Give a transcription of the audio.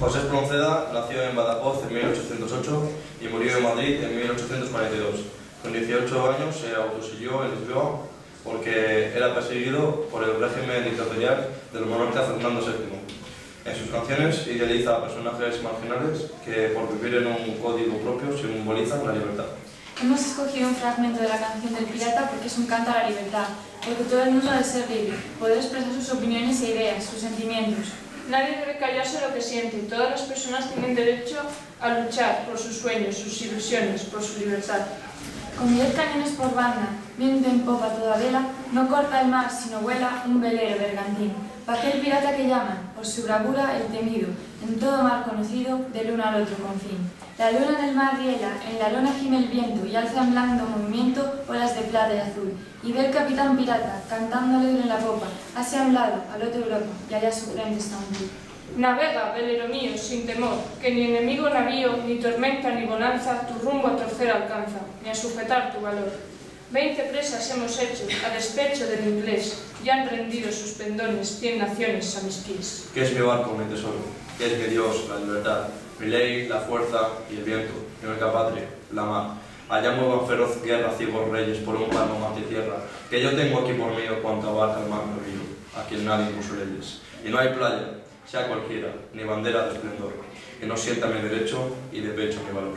José Espronceda nació en Badajoz en 1808 y murió en Madrid en 1842. Con 18 años se autoexilió en Lisboa porque era perseguido por el régimen dictatorial del monarca Fernando VII. En sus canciones idealiza a personajes marginales que, por vivir en un código propio, simbolizan la libertad. Hemos escogido un fragmento de la canción del pirata porque es un canto a la libertad, porque todo el mundo debe ser libre, poder expresar sus opiniones e ideas, sus sentimientos. Nadie debe callarse lo que siente. Todas las personas tienen derecho a luchar por sus sueños, sus ilusiones, por su libertad. Con 10 cañones por banda, viento en popa toda vela, no corta el mar sino vuela un velero bergantín. Pa' aquel pirata que llaman, por su bravura el temido, en todo mar conocido, del uno al otro confín. La luna en el mar riela, en la lona gime el viento y alza en blando movimiento olas de plata y azul. Y ve el capitán pirata, cantando alegre en la popa, hacia un lado, al otro Europa, y allá a su frente está un buque. Navega, velero mío, sin temor, que ni enemigo navío, ni tormenta ni bonanza, tu rumbo a torcer alcanza, ni a sujetar tu valor. 20 presas hemos hecho, a despecho del inglés, y han rendido sus pendones 100 naciones a mis pies. ¿Qué es mi barco, mi tesoro? ¿Qué es mi Dios, la libertad? Mi ley, la fuerza y el viento, mi única patria, la mar. Allá muevan feroz guerra ciegos reyes por un palmo mar y tierra, que yo tengo aquí por mío cuanto abarca el mar río, a quien nadie impuso leyes. Y no hay playa, sea cualquiera, ni bandera de esplendor, que no sienta mi derecho y de pecho mi valor.